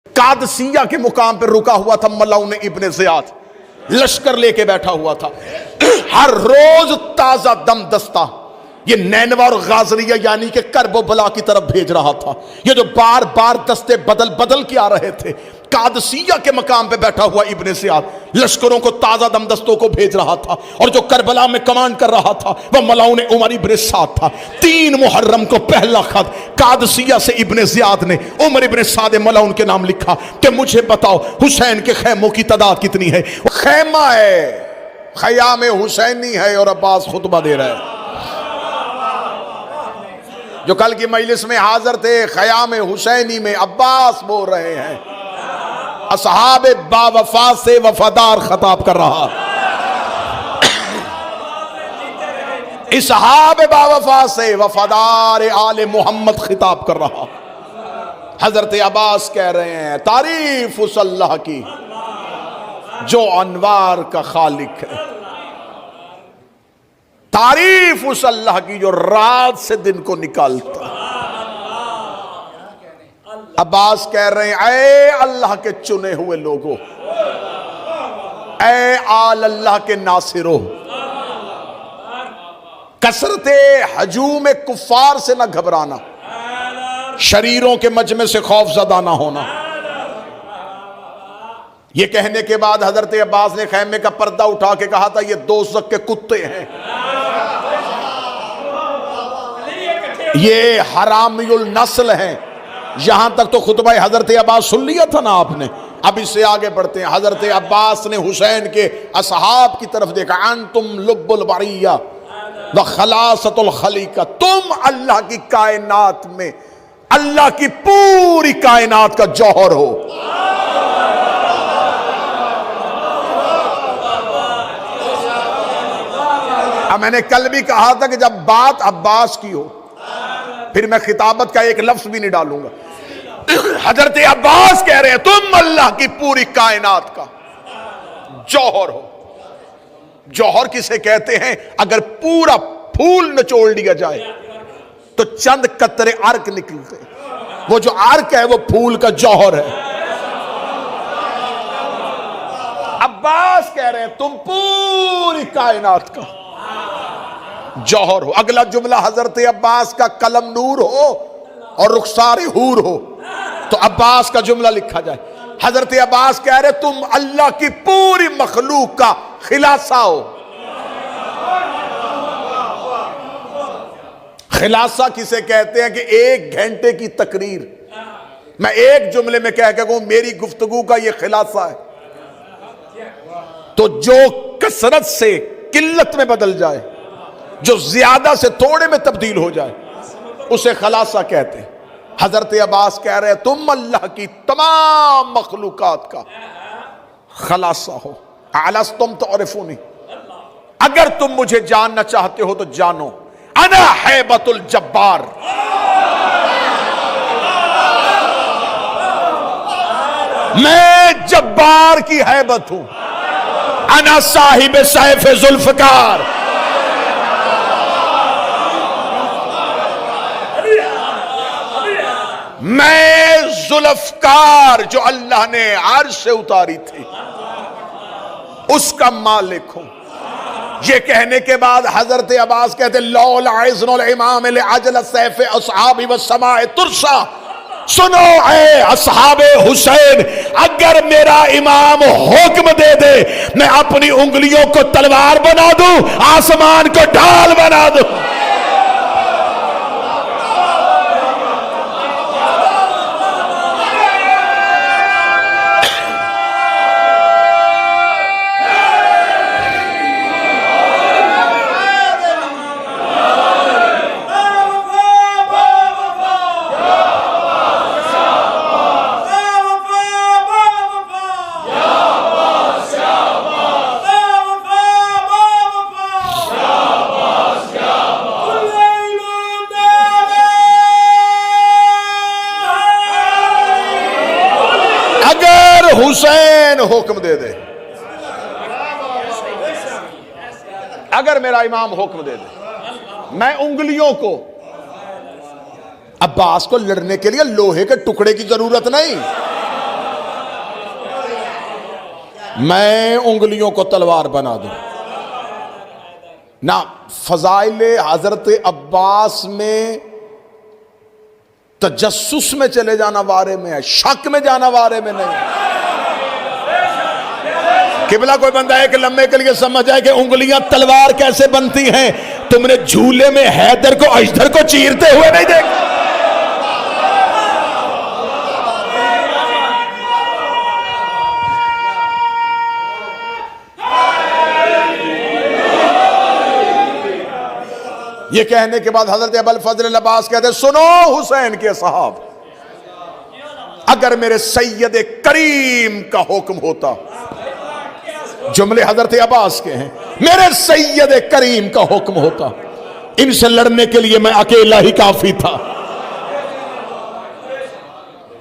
कादसिया के मुकाम पर रुका हुआ था मलाउन इब्ने ज़ियाद, लश्कर लेके बैठा हुआ था। हर रोज ताजा दम दस्ता ये नैनवा और गाजरिया यानी कि करबो बला की तरफ भेज रहा था। ये जो बार बार दस्ते बदल बदल के आ रहे थे, कादसिया के मकाम पे बैठा हुआ इब्ने ज़ियाद लश्करों को ताजा दम दस्तों को भेज रहा था, और जो करबला में कमांड कर रहा था वह मलाउन उमर इब्ने साद था। 3 मुहर्रम को पहला खत कादसिया से इब्ने ज़ियाद ने उमर इब्ने साद मलाउन के नाम लिखा कि मुझे बताओ हुसैन के खैमों की तादाद कितनी है। खैमा है, खयाम हुसैनी है, और अब्बास खुतबा दे रहा है। जो कल की मजलिस में हाजिर थे, खयाम हुसैनी में अब्बास बोल रहे हैं, असहाब बावफा से वफादार खताब कर रहा। असहाब बावफा से वफादार आले मोहम्मद खिताब कर रहा। हजरत अब्बास कह रहे हैं, तारीफ उस अल्लाह की जो अनवार का खालिक है, तारीफ उस अल्लाह की जो रात से दिन को निकालता। अब्बास कह रहे हैं, ऐ अल्लाह के चुने हुए लोगों, ऐ आल अल्लाह के नासिरो, कसरते हजूम कुफ्फार से ना घबराना, शरीरों के मजमे से खौफ ज़दा ना होना। ये कहने के बाद हजरत अब्बास ने खैमे का पर्दा उठा के कहा था, ये दोज़ख के कुत्ते हैं, ये हरामियुल नस्ल हैं। यहां तक तो खुतबा हजरत अब्बास सुन लिया था ना आपने। अब इससे आगे बढ़ते हैं। हजरत अब्बास ने हुसैन के असहाब की तरफ देखा, अंतुम लुब्बुल बरिया व खलासतुल खलीका, तुम अल्लाह की कायनात में अल्लाह की पूरी कायनात का जौहर हो। अब मैंने कल भी कहा था कि जब बात अब्बास की हो फिर मैं खिताबत का एक लफ्ज भी नहीं डालूंगा। हजरत अब्बास कह रहे हैं, तुम अल्लाह की पूरी कायनात का जौहर हो। जौहर किसे कहते हैं? अगर पूरा फूल निचोड़ लिया जाए तो चंद कतरे अर्क निकलते, वो जो अर्क है वो फूल का जौहर है। अब्बास कह रहे हैं, तुम पूरी कायनात का जौहर हो। अगला जुमला हजरत अब्बास का कलम नूर हो और रुखसार हूर हो तो अब्बास का जुमला लिखा जाए। हजरत अब्बास कह रहे, तुम अल्लाह की पूरी मखलूक का खिलासा हो। खिलासा किसे कहते हैं? कि 1 घंटे की तकरीर मैं एक जुमले में कह के कहूं मेरी गुफ्तगू का यह खिलासा है, तो जो कसरत से किल्लत में बदल जाए, जो ज्यादा से थोड़े में तब्दील हो जाए, उसे खलासा कहते हैं। हजरत अब्बास कह रहे हैं, तुम अल्लाह की तमाम मखलूकात का खलासा हो। अलस्तुम तुअरिफूनी, अगर तुम मुझे जानना चाहते हो तो जानो, अना हैबतुल जब्बार, मैं जब्बार की हैबत हूं। अना साहिब सैफ जुल्फकार, मैं जुल्फकार जो अल्लाह ने अर्श से उतारी थी उसका मालिक हूं। ये कहने के बाद हजरत अब्बास कहते, लौल इज़्नुल इमाम लिअजल सैफ अस्हाबी व समाए तुरसा, सुनो ऐ अस्हाबे हुसैन, अगर मेरा इमाम हुक्म दे दे मैं अपनी उंगलियों को तलवार बना दूं, आसमान को ढाल बना दूं। हुसैन हुक्म दे दे, अगर मेरा इमाम हुक्म दे दे, मैं उंगलियों को, अब्बास को लड़ने के लिए लोहे के टुकड़े की जरूरत नहीं, मैं उंगलियों को तलवार बना दूं ना। फजाइले हजरत अब्बास में तजस्सुस में चले जाना वारे में है, शक में जाना वारे में नहीं। किबला कोई बंदा है कि लम्बे के लिए समझ आए कि उंगलियां तलवार कैसे बनती हैं। तुमने झूले में हैदर को अजदर को चीरते हुए नहीं देखा। ये कहने के बाद हजरत अबुल फजल अब्बास कहते, सुनो हुसैन के साहब, अगर मेरे सैयद करीम का हुक्म होता, जुमले हजरत अब्बास के हैं, मेरे सैयद करीम का हुक्म होता, इनसे लड़ने के लिए मैं अकेला ही काफी था।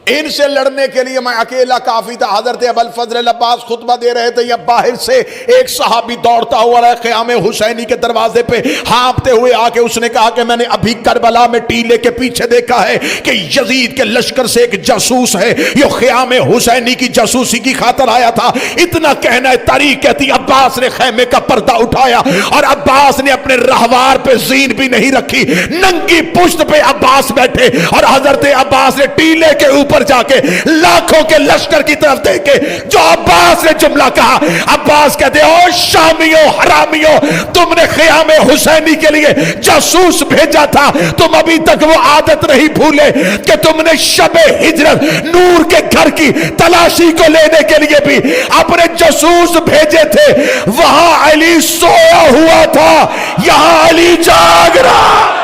इनसे लड़ने के लिए मैं अकेला काफी था। हजरत अबुल फजल अब्बास खुतबा दे रहे थे, या बाहर से एक सहाबी दौड़ता हुआ रहा क़याम हुसैनी के दरवाजे पे, हाँफते हुए आके उसने कहा कि मैंने अभी करबला में टीले के पीछे देखा है कि यजीद के लश्कर से एक जासूस है, ये क़याम हुसैनी की जासूसी की खातर आया था। इतना कहना है, तारीख कहती अब्बास ने खैमे का पर्दा उठाया और अब्बास ने अपने रहवार पे जीन भी नहीं रखी, नंगी पुश्त पे अब्बास बैठे और हजरत अब्बास ने टीले के ऊपर जाके लाखों के लश्कर की तरफ देखे। जो अब्बास ने जुमला कहा, अब्बास कहते, ओ शामियों हरामियों, तुमने क़याम हुसैनी के लिए जासूस भेजा था, तुम अभी तक वो आदत नहीं भूले कि तुमने शबे हिजरत नूर के घर की तलाशी को लेने के लिए भी अपने जासूस भेजे थे। वहां अली सोया हुआ था, यहां अली जाग रहा।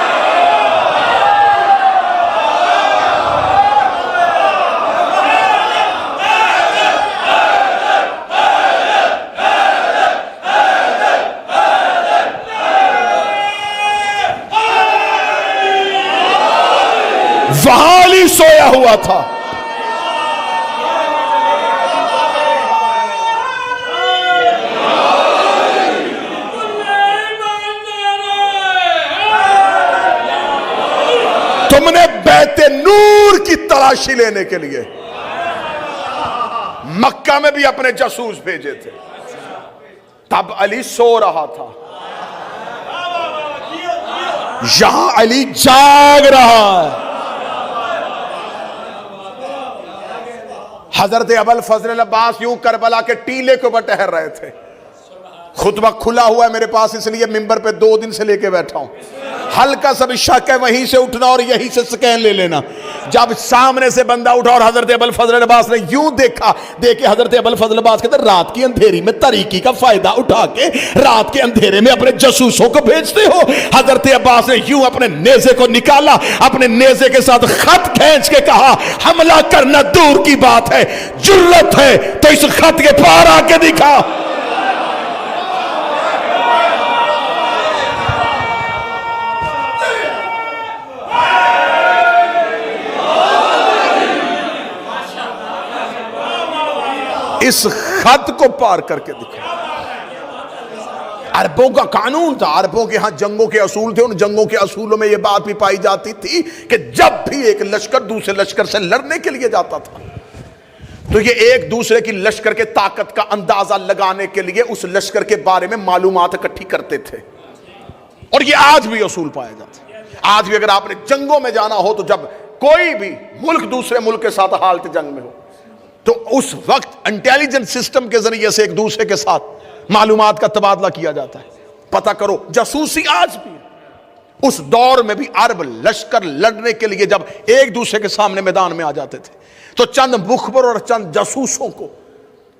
वहां अली सोया हुआ था। तुमने बैते नूर की तलाशी लेने के लिए मक्का में भी अपने जासूस भेजे थे, तब अली सो रहा था, यहां अली जाग रहा है। हजरत अबुल फजल अब्बास यूं करबला के टीले के ऊपर टहर रहे थे। खुतबा खुला हुआ है मेरे पास, इसलिए मिंबर पे 2 दिन से लेके बैठा हूं। हल्का सा भी शक है, वहीं से उठना और यहीं से स्कैन ले लेना। जब सामने से बंदा उठा और हजरत अबुल फजल अब्बास ने यूं देखा, देखे हजरत अबुल फजल अब्बास कहते, रात की अंधेरी में तरीकी का फायदा उठा के रात के अंधेरे में अपने जासूसों को भेजते हो। हजरत अब्बास ने यूं अपने नेज़े को निकाला, अपने नेज़े के साथ खत खींच के कहा, हमला करना दूर की बात है, जुर्रत है तो इस खत के पार आके दिखा। इस खत को पार करके दिखा। अरबों का कानून था, अरबों के यहां जंगों के असूल थे। उन जंगों के असूलों में यह बात भी पाई जाती थी कि जब भी एक लश्कर दूसरे लश्कर से लड़ने के लिए जाता था, तो ये एक दूसरे की लश्कर के ताकत का अंदाजा लगाने के लिए उस लश्कर के बारे में मालूमात इकट्ठी करते थे। और ये आज भी असूल पाया जाता है। आज भी अगर आपने जंगों में जाना हो, तो जब कोई भी मुल्क दूसरे मुल्क के साथ हालत जंग में हो, तो उस वक्त इंटेलिजेंस सिस्टम के जरिए से एक दूसरे के साथ मालूमात का तबादला किया जाता है। पता करो, जासूसी आज भी है। उस दौर में भी अरब लश्कर लड़ने के लिए जब एक दूसरे के सामने मैदान में आ जाते थे, तो चंद मुखबर और चंद जासूसों को,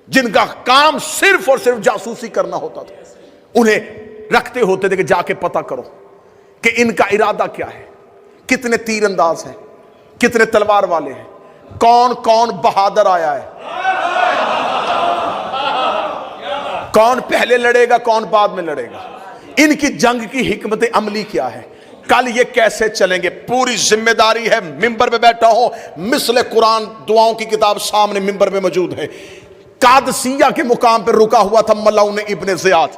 जिनका काम सिर्फ और सिर्फ जासूसी करना होता था, उन्हें रखते होते थे कि जाके पता करो कि इनका इरादा क्या है, कितने तीरंदाज हैं, कितने तलवार वाले हैं, कौन कौन बहादुर आया है, कौन पहले लड़ेगा, कौन बाद में लड़ेगा, इनकी जंग की हिकमत अमली क्या है, कल ये कैसे चलेंगे। पूरी जिम्मेदारी है। मिंबर पे बैठा हो, मिसले कुरान दुआओं की किताब सामने मिंबर पे मौजूद है। कादसिया के मुकाम पर रुका हुआ था मलाउन इब्ने ज़ियाद,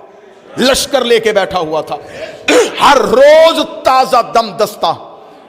लश्कर लेके बैठा हुआ था। हर रोज ताजा दम दस्ता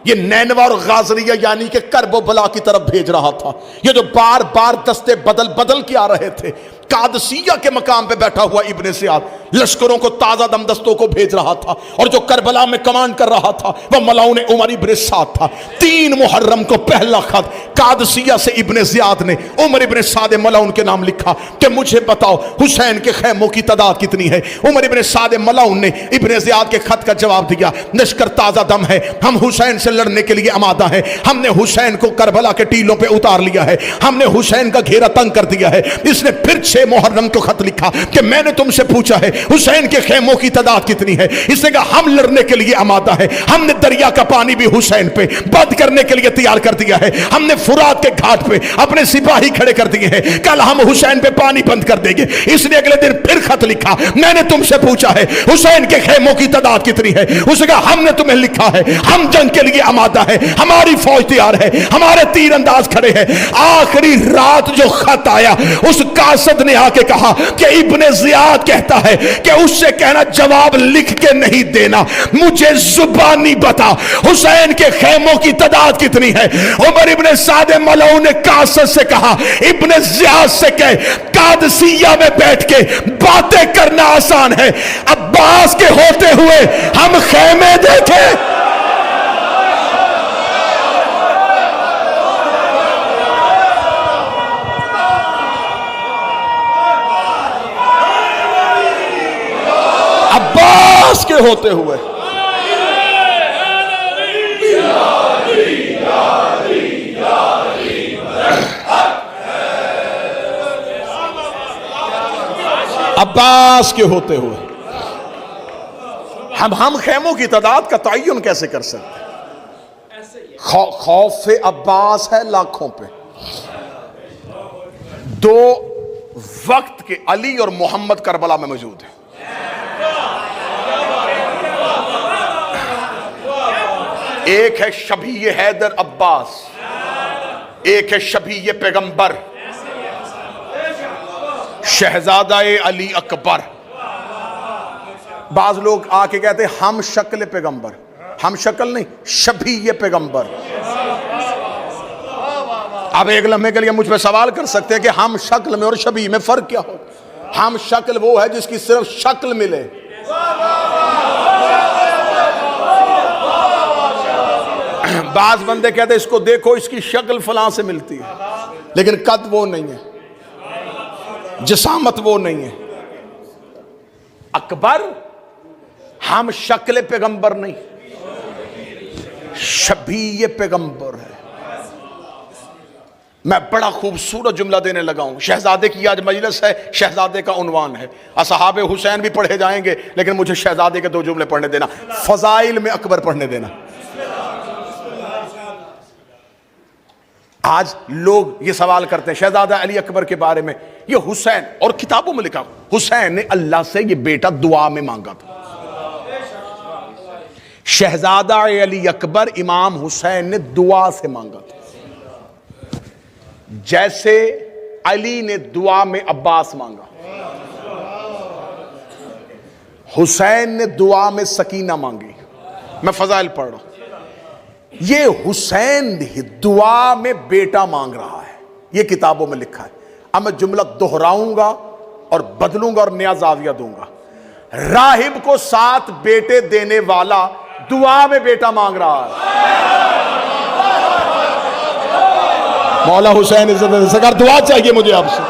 ये नैनवा और गाजरिया यानी कि करबो बला की तरफ भेज रहा था। ये जो बार बार दस्ते बदल बदल के आ रहे थे, कादसिया के मकाम पे बैठा हुआ इब्ने ज़ियाद लश्करों को, ताजा दमदस्तों को भेज रहा था, और जो करबला में कमांड कर रहा था वह मलाउन उमर इब्ने साद था। 3 मुहर्रम को पहला खत कादसिया से इब्ने ज़ियाद ने उमर इब्ने साद मलाउन के नाम लिखा कि मुझे बताओ हुसैन के खैमों की तादाद कितनी है। उमर इब्ने साद मलाउन ने इब्ने ज़ियाद के खत का जवाब दिया, लश्कर ताजा दम है, हम हुसैन से लड़ने के लिए आमादा है, हमने हुसैन को करबला के टीलों पे उतार लिया है, हमने हुसैन का घेरा तंग कर दिया है। इसने फिर 6 मुहर्रम को खत लिखा कि मैंने तुमसे पूछा है हुसैन के खेमों की तादाद कितनी है। इसने कहा हम लड़ने के लिए आमादा है, हमने दरिया का पानी भी हुसैन पे बंद करने के लिए तैयार कर दिया है, हमने फुरात के घाट पे अपने सिपाही खड़े कर दिए हैं, कल हम हुसैन पे पानी बंद कर देंगे। इसने अगले दिन फिर खत लिखा, मैंने तुमसे पूछा है हुसैन के खेमों की तादाद कितनी है। उसने कहा हमने तुम्हें लिखा है, हम जंग के लिए आमादा है, हमारी फौज तैयार है, हमारे तीर अंदाज खड़े हैं। आखिरी रात जो खत आया उस कासद ने आके कहा कि इब्ने ज़ियाद कहता है कि उससे कहना जवाब लिख के नहीं देना, मुझे जुबानी बता हुसैन के खेमों की तादाद कितनी है। उमर इब्ने साद मलाउन ने कासद से कहा इब्ने ज़ियाद से कह कादसिया में बैठ के बातें करना आसान है, अब्बास के होते हुए हम खेमे देखें। अब्बास के होते हुए अब्बास के होते हुए हम खेमों की तादाद का तयन कैसे कर सकते। खौफ अब्बास है लाखों पे। 2 वक्त के अली और मोहम्मद करबला में मौजूद है। एक है शबी हैदर अब्बास, एक है शबी पैगंबर शहजादा अली अकबर। बाज लोग आके कहते हम शक्ल पैगंबर, हम शक्ल नहीं, शबी पैगंबर। अब एक लम्हे के लिए मुझ पे सवाल कर सकते हैं कि हम शक्ल में और शबी में फर्क क्या हो। हम शक्ल वो है जिसकी सिर्फ शक्ल मिले, बाज बंदे कहते इसको देखो इसकी शक्ल फलां से मिलती है, लेकिन कद वो नहीं है, जिसामत वो नहीं है। अकबर हम शक्ल पैगंबर नहीं, शबी पैगंबर है। मैं बड़ा खूबसूरत जुमला देने लगा हूं। शहजादे की आज मजलिस है, शहजादे का उन्वान है। असहाबे हुसैन भी पढ़े जाएंगे, लेकिन मुझे शहजादे के 2 जुमले पढ़ने देना, फजाइल में अकबर पढ़ने देना। आज लोग ये सवाल करते हैं शहजादा अली अकबर के बारे में, ये हुसैन, और किताबों में लिखा हुसैन ने अल्लाह से ये बेटा दुआ में मांगा था। शहजादा अली अकबर इमाम हुसैन ने दुआ से मांगा था, जैसे अली ने दुआ में अब्बास मांगा, हुसैन ने दुआ में सकीना मांगी। मैं फजाइल पढ़ रहा हूं। ये हुसैन भी दुआ में बेटा मांग रहा है, ये किताबों में लिखा है। अब मैं जुमला दोहराऊंगा और बदलूंगा और नया जाविया दूंगा। राहिब को 7 बेटे देने वाला दुआ में बेटा मांग रहा है। मौला हुसैन इज्जत सरकार दुआ चाहिए मुझे आपसे।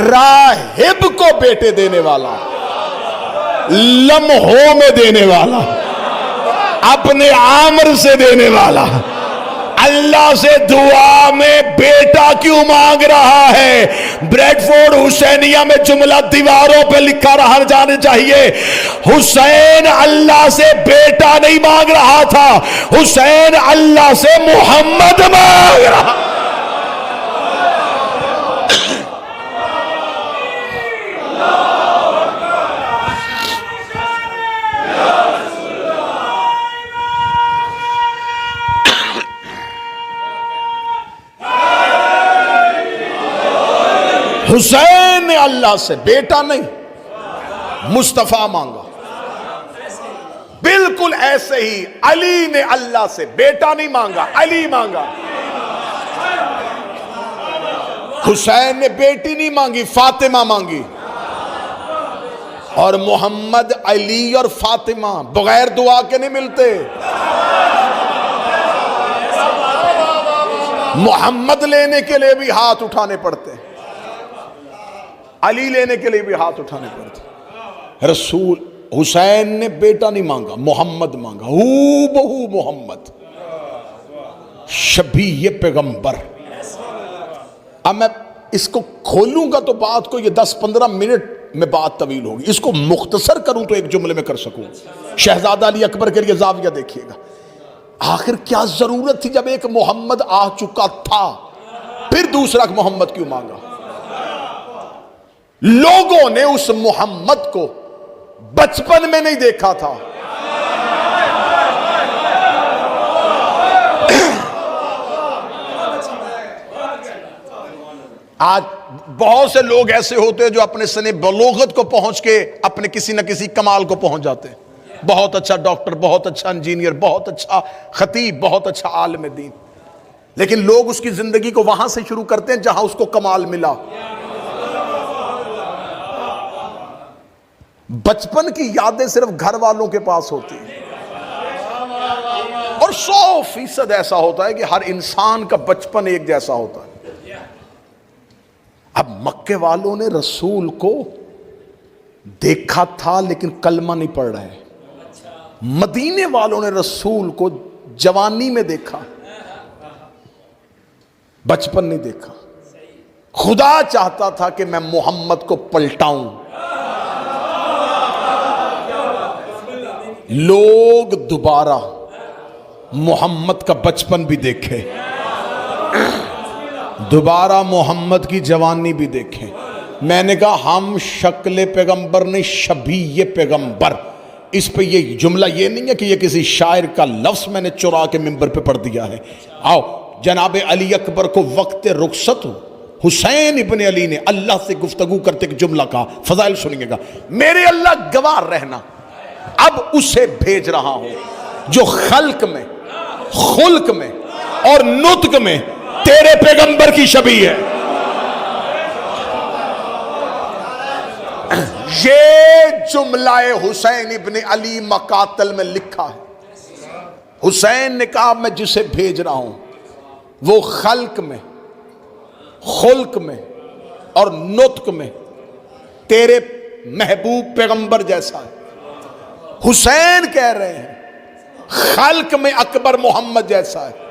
राहिब को बेटे देने वाला, लम्हों में देने वाला, अपने आमर से देने वाला, अल्लाह से दुआ में बेटा क्यों मांग रहा है। ब्रेडफोर्ड हुसैनिया में जुमला दीवारों पे लिखा रहा जाने चाहिए, हुसैन अल्लाह से बेटा नहीं मांग रहा था, हुसैन अल्लाह से मोहम्मद मांग रहा। हुसैन ने अल्लाह से बेटा नहीं मुस्तफा मांगा। बिल्कुल ऐसे ही अली ने अल्लाह से बेटा नहीं मांगा, अली मांगा। हुसैन ने बेटी नहीं मांगी, फातिमा मांगी। और मोहम्मद, अली और फातिमा बगैर दुआ के नहीं मिलते। मोहम्मद लेने के लिए भी हाथ उठाने पड़ते, अली लेने के लिए भी हाथ उठाने पड़ते। रसूल हुसैन ने बेटा नहीं मांगा, मोहम्मद मांगा, हू बहू मोहम्मद, शबी ये पैगंबर। अब मैं इसको खोलूंगा तो बात को, ये 10-15 मिनट में बात तवील होगी। इसको मुख्तसर करूं तो एक जुमले में कर सकूं। शहजादा अली अकबर के लिए जाविया देखिएगा। आखिर क्या जरूरत थी जब एक मोहम्मद आ चुका था, फिर दूसरा मोहम्मद क्यों मांगा? लोगों ने उस मोहम्मद को बचपन में नहीं देखा था। आज बहुत से लोग ऐसे होते हैं जो अपने सने बलोगत को पहुंच के अपने किसी न किसी कमाल को पहुंच जाते हैं। बहुत अच्छा डॉक्टर, बहुत अच्छा इंजीनियर, बहुत अच्छा खतीब, बहुत अच्छा आलिम दीन, लेकिन लोग उसकी जिंदगी को वहां से शुरू करते हैं जहां उसको कमाल मिला। बचपन की यादें सिर्फ घर वालों के पास होती हैं, और 100% ऐसा होता है कि हर इंसान का बचपन एक जैसा होता है। अब मक्के वालों ने रसूल को देखा था लेकिन कलमा नहीं पढ़ रहे। मदीने वालों ने रसूल को जवानी में देखा, बचपन नहीं देखा। खुदा चाहता था कि मैं मोहम्मद को पलटाऊं। लोग दोबारा मोहम्मद का बचपन भी देखे, दोबारा मोहम्मद की जवानी भी देखें। मैंने कहा हम शक्ल पैगंबर नहीं, शबी ये पैगंबर। इस पे ये जुमला ये नहीं है कि ये किसी शायर का लफ्ज मैंने चुरा के मिंबर पे पढ़ दिया है। आओ, जनाब अली अकबर को वक्त रुखसत हुसैन इब्ने अली ने अल्लाह से गुफ्तगू करते एक जुमला कहा, फजाइल सुनिएगा। मेरे अल्लाह गवाह रहना, अब उसे भेज रहा हूं जो खल्क में, खुल्क में और नुत्क में तेरे पैगंबर की शबी है। ये जुमलाए हुसैन इब्ने अली मकातल में लिखा है। हुसैन ने कहा मैं जिसे भेज रहा हूं वो खल्क में, खुल्क में और नुत्क में तेरे महबूब पैगंबर जैसा है। हुसैन कह रहे हैं खल्क में अकबर मोहम्मद जैसा है।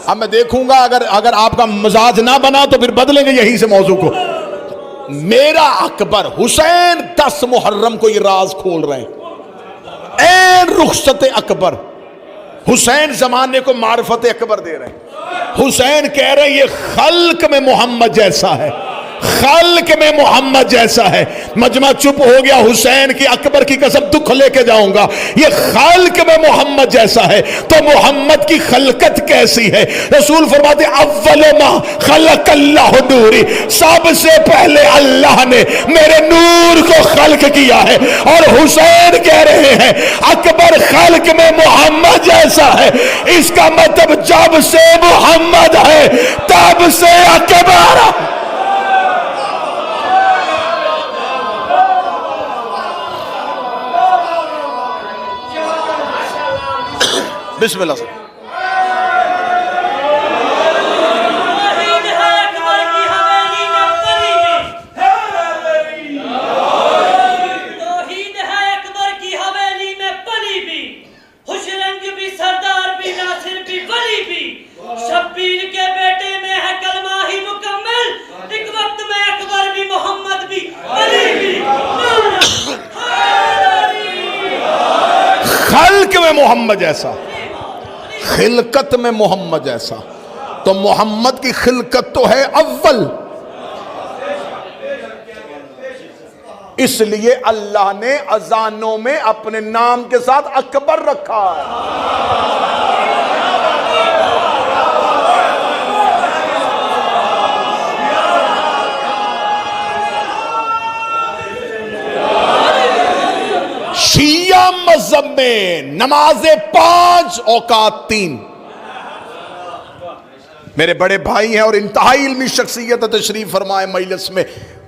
अब मैं देखूंगा अगर आपका मजाज ना बना तो फिर बदलेंगे यहीं से मौजू को। मेरा अकबर हुसैन 10 मुहर्रम को ये राज खोल रहे हैं। ऐन रुखसत अकबर, हुसैन जमाने को मारिफत अकबर दे रहे हैं। हुसैन कह रहे हैं ये खल्क में मोहम्मद जैसा है, खल्क में मोहम्मद जैसा है। मजमा चुप हो गया। हुसैन की अकबर की कसम दुख लेके जाऊंगा, ये खल्क में मोहम्मद जैसा है तो मोहम्मद की खलकत कैसी है? रसूल फरमाते अव्वल मा खलकल्लाहु नूरी, सबसे पहले अल्लाह ने मेरे नूर को खल्क किया है। और हुसैन कह रहे हैं अकबर खल्क में मोहम्मद जैसा है। इसका मतलब जब से मोहम्मद है तब से अकबर। बिस्मिल्लाह से शब्बीर के बेटे में है कलमा ही मुकम्मल, एक वक्त में अकबर भी मोहम्मद भी अली भी। खल्क में मोहम्मद जैसा, खिलकत में मोहम्मद जैसा। तो मोहम्मद की खिलकत तो है अव्वल, इसलिए अल्लाह ने अजानों में अपने नाम के साथ अकबर रखा है। शिया मजहब में नमाजें 5 औकात 3, मेरे बड़े भाई हैं और इंतहाई इल्मी शख्सियत तशरीफ फरमाए मजलिस में।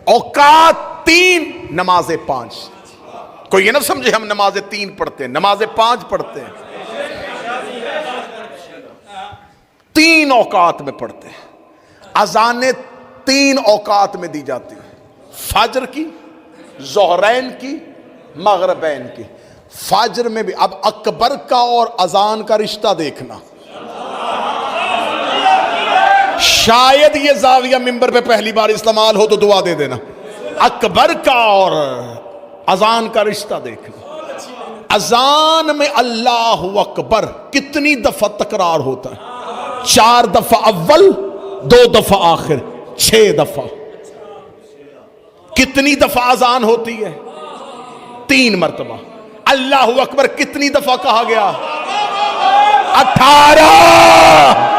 औकात 3, नमाजें 5। कोई ये ना समझे हम नमाजें 3 पढ़ते हैं, नमाजें 5 पढ़ते हैं। 3 औकात में पढ़ते हैं। अजानें 3 औकात में दी जाती है, फजर की, ज़ोहरैन की, मगरिबैन की। फजर में भी अब अकबर का और अजान का रिश्ता देखना। शायद ये जाविया मिंबर पे पहली बार इस्तेमाल हो तो दुआ दे देना। अकबर का और अजान का रिश्ता देखना। अजान में अल्लाह अकबर कितनी दफा तकरार होता है? 4 दफा अव्वल, 2 दफा आखिर, 6 दफा। कितनी दफा अजान होती है? 3 मरतबा। अल्लाह अकबर कितनी दफा कहा गया? 18।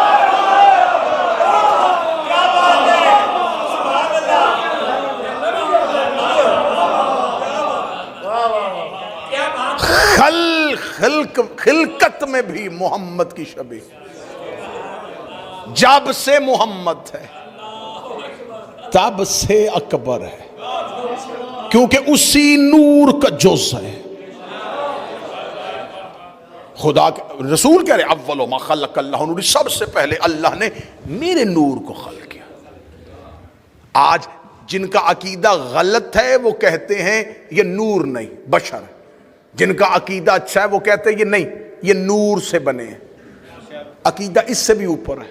खिलकत में भी मोहम्मद की शबी। जब से मोहम्मद है तब से अकबर है, क्योंकि उसी नूर का जुज़ है। खुदा के रसूल कह रहे अव्वलो मा खलक़ल्लाहु नूर, सबसे पहले अल्लाह ने मेरे नूर को खल्क़ किया। आज जिनका अकीदा गलत है वो कहते हैं ये नूर नहीं बशर है। जिनका अकीदा अच्छा है वो कहते हैं ये नहीं, ये नूर से बने हैं। अकीदा इससे भी ऊपर है।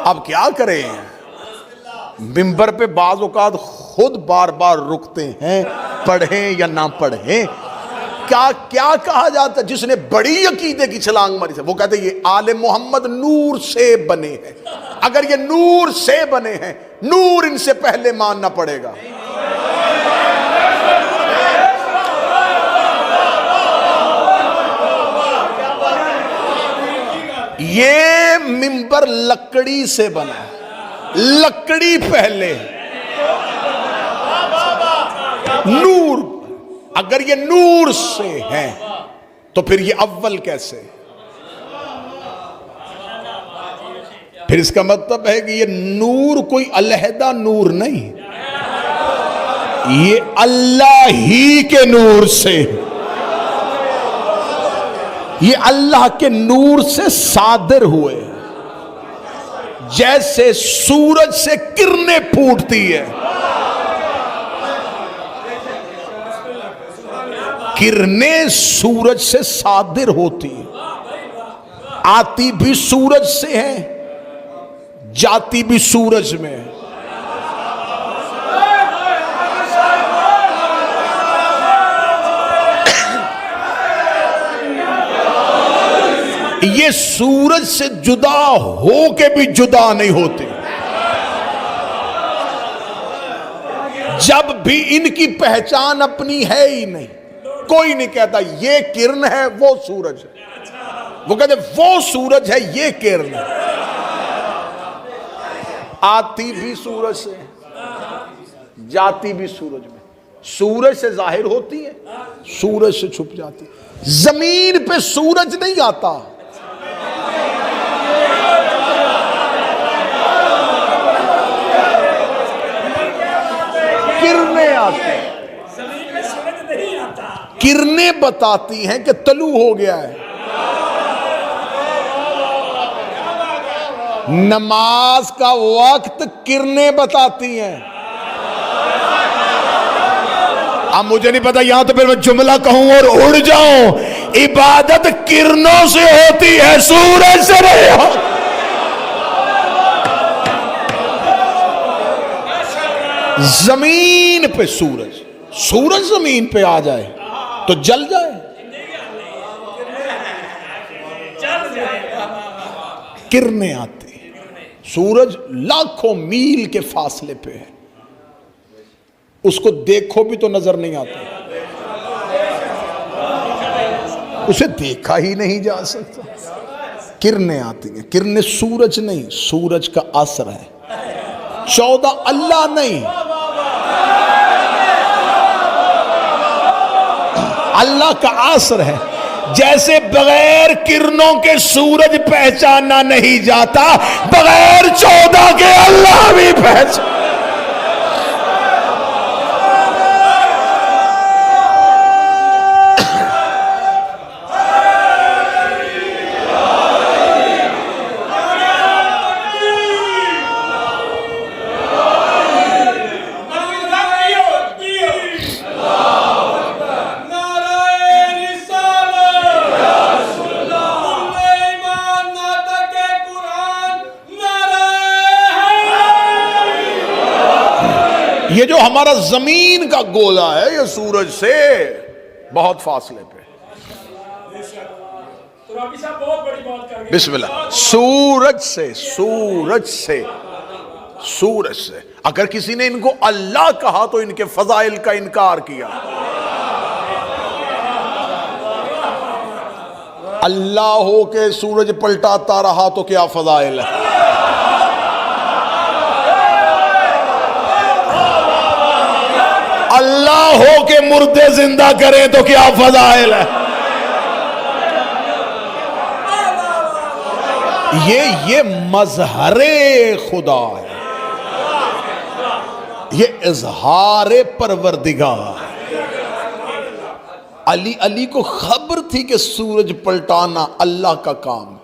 अब क्या करें? मिंबर पे बाज़ औक़ात खुद बार बार रुकते हैं, पढ़ें या ना पढ़ें। क्या क्या कहा जाता है? जिसने बड़ी अकीदे की छलांग मारी है वो कहते हैं ये आले मोहम्मद नूर से बने हैं। अगर ये नूर से बने हैं, नूर इनसे पहले मानना पड़ेगा। ये मिंबर लकड़ी से बना, लकड़ी पहले, नूर। अगर ये नूर से है तो फिर ये अव्वल कैसे? फिर इसका मतलब है कि ये नूर कोई अलहदा नूर नहीं, ये अल्लाह ही के नूर से, ये अल्लाह के नूर से सादिर हुए। जैसे सूरज से किरणें फूटती है, किरणें सूरज से सादिर होती है, आती भी सूरज से है, जाती भी सूरज में है। ये सूरज से जुदा हो के भी जुदा नहीं होते। जब भी इनकी पहचान अपनी है ही नहीं, कोई नहीं कहता ये किरण है वो सूरज है। वो कहते वो सूरज है ये किरण है। आती भी सूरज से, जाती भी सूरज में। सूरज से जाहिर होती है, सूरज से छुप जाती है। जमीन पे सूरज नहीं आता, किरणें आती हैं। किरणें बताती हैं कि तलू हो गया है। नमाज का वक्त किरणें बताती हैं। अब मुझे नहीं पता यहां तो फिर मैं जुमला कहूं और उड़ जाऊं। इबादत किरणों से होती है, सूरज से नहीं होती। जमीन पे सूरज, सूरज जमीन पे आ जाए तो जल जाए। किरणें आती हैं। सूरज लाखों मील के फासले पे है, उसको देखो भी तो नजर नहीं आता, उसे देखा ही नहीं जा सकता। किरणें आती हैं। किरणें सूरज नहीं, सूरज का असर है। 14 अल्लाह नहीं, अल्लाह का असर है। जैसे बगैर किरणों के सूरज पहचाना नहीं जाता, बगैर 14 के अल्लाह भी पहचान। ये जो हमारा जमीन का गोला है, ये सूरज से बहुत फासले पे। बिस्मिल्लाह। सूरज से अगर किसी ने इनको अल्लाह कहा तो इनके फजाइल का इनकार किया। अल्लाह हो के सूरज पलटाता रहा तो क्या फजाइल है। अल्लाह हो के मुर्दे जिंदा करें तो क्या फजाइल है। ये मजहरे खुदा है, ये इजहारे परवरदिगार। अली को खबर थी कि सूरज पलटाना अल्लाह का काम है।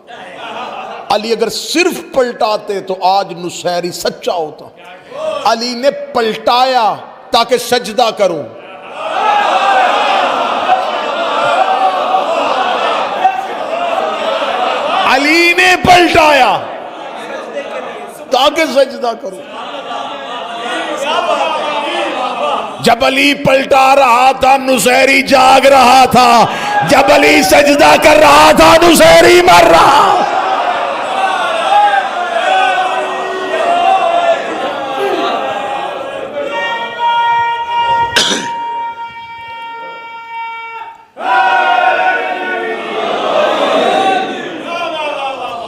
अली अगर सिर्फ पलटाते तो आज नुसैरी सच्चा होता। अली ने पलटाया ताकि सजदा करूं। अली ने पलटाया ताकि सजदा करूं। जब अली पलटा रहा था नुसैरी जाग रहा था, जब अली सजदा कर रहा था नुसैरी मर रहा।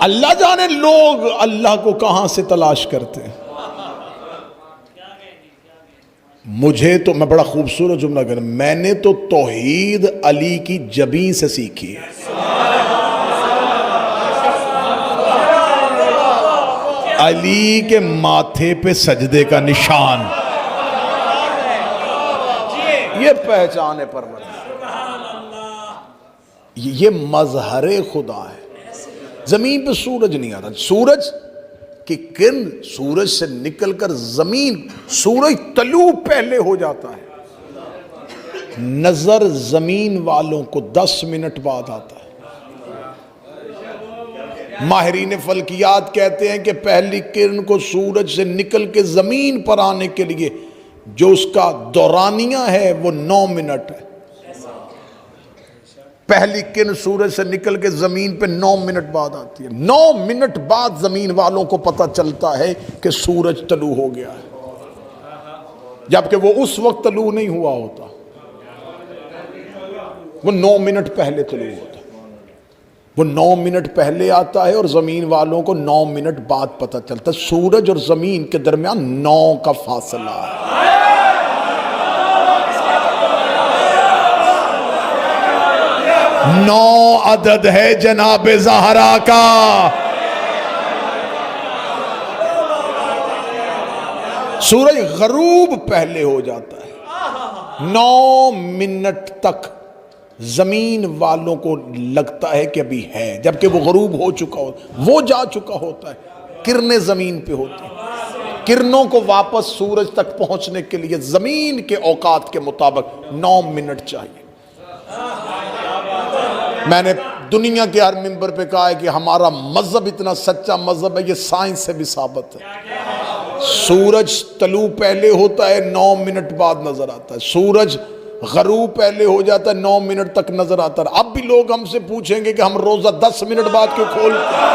अल्लाह जाने लोग अल्लाह को कहां से तलाश करते हैं। मुझे तो, मैं बड़ा खूबसूरत जुमला कर, मैंने तो तौहीद अली की जबीं से सीखी है। अली के माथे पे सजदे का निशान, ये पहचान है परवरदिगार। ये मजहरे खुदा है। जमीन पे सूरज नहीं आता, सूरज की किरण सूरज से निकलकर जमीन, सूरज तलू पहले हो जाता है। नजर जमीन वालों को 10 मिनट बाद आता है। माहिरीन फल्कियात कहते हैं कि पहली किरण को सूरज से निकल के जमीन पर आने के लिए जो उसका दौरानिया है वो 9 मिनट है। पहली किरण सूरज से निकल के जमीन पे 9 मिनट बाद आती है। 9 मिनट बाद जमीन वालों को पता चलता है कि सूरज तलू हो गया है, जबकि वो उस वक्त तलू नहीं हुआ होता, वो 9 मिनट पहले तलू होता है। वो 9 मिनट पहले आता है और जमीन वालों को 9 मिनट बाद पता चलता है। सूरज और जमीन के दरमियान 9 का फासला है। 9 अदद है जनाबे ज़हरा का। सूरज गरूब पहले हो जाता है। 9 मिनट तक जमीन वालों को लगता है कि अभी है, जबकि वो गरूब हो चुका हो, वो जा चुका होता है। किरणें जमीन पे होती हैं। किरणों को वापस सूरज तक पहुंचने के लिए जमीन के औकात के मुताबिक 9 मिनट चाहिए। मैंने दुनिया के हर मिंबर पे कहा है कि हमारा मजहब इतना सच्चा मजहब है, ये साइंस से भी साबित है। सूरज तलू पहले होता है, 9 मिनट बाद नजर आता है। सूरज गरूब पहले हो जाता है, 9 मिनट तक नजर आता है। अब भी लोग हमसे पूछेंगे कि हम रोजा 10 मिनट बाद क्यों खोलते हैं।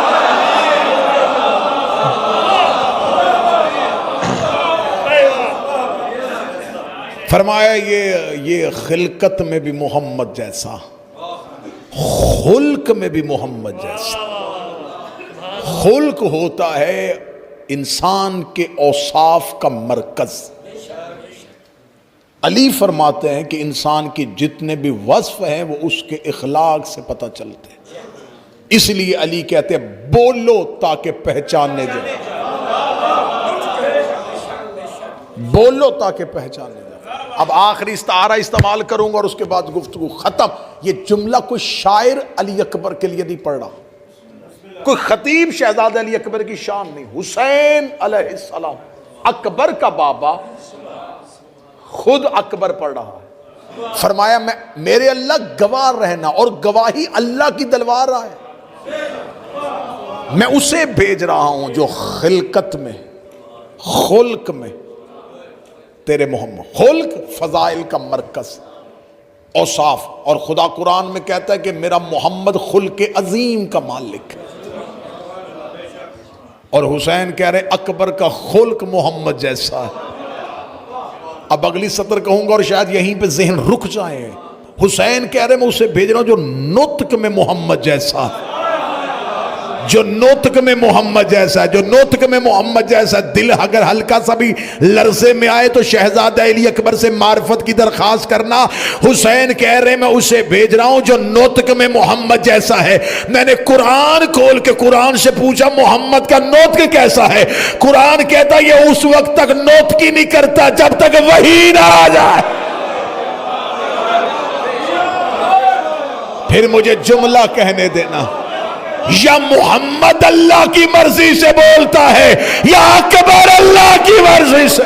फरमाया ये खिलकत में भी मोहम्मद जैसा, खुल्क में भी मोहम्मद जैसा। खुल्क होता है इंसान के औसाफ का मरकज। अली फरमाते हैं कि इंसान की जितने भी वस्फ हैं वो उसके इखलाक से पता चलते हैं। इसलिए अली कहते हैं बोलो ताकि पहचानने जाए, बोलो ताकि पहचानने जाए। अब आखिरी इस्तारा इस्तेमाल करूंगा और उसके बाद गुफ्तगू खत्म। ये जुमला कोई शायर अली अकबर के लिए नहीं पढ़ रहा, कोई खतीब शहजादे अली अकबर की शान नहीं। हुसैन अलैहिस्सलाम अकबर का बाबा खुद अकबर पढ़ रहा है। फरमाया मैं मेरे अल्लाह गवाह रहना, और गवाही अल्लाह की दिलवा रहा है। मैं उसे भेज रहा हूं जो खिलकत में खुल्क में तेरे मोहम्मद, खुल्क फजाइल का मरकज औसाफ, और खुदा कुरान में कहता है कि मेरा मोहम्मद खुल्क अजीम का मालिक है। और हुसैन कह रहे अकबर का खुल्क मोहम्मद जैसा है। अब अगली सत्र कहूंगा और शायद यहीं पे जहन रुक जाए। हुसैन कह रहे मैं उसे भेज रहा हूं जो नोतक में मोहम्मद जैसा है, जो नोतक में मोहम्मद जैसा है, जो नोतक में मोहम्मद जैसा। दिल अगर हल्का सा भी लर्जे में आए तो शहजादा अली अकबर से मार्फत की दरखास्त करना। हुसैन कह रहे मैं उसे भेज रहा हूं जो नोतक में मोहम्मद जैसा है। मैंने कुरान खोल के कुरान से पूछा मोहम्मद का नोतक कैसा है? कुरान कहता ये उस वक्त तक नोतकी नहीं करता जब तक वही ना आ जाए। फिर मुझे जुमला कहने देना, या मोहम्मद अल्लाह की मर्जी से बोलता है या अकबर अल्लाह की मर्जी से।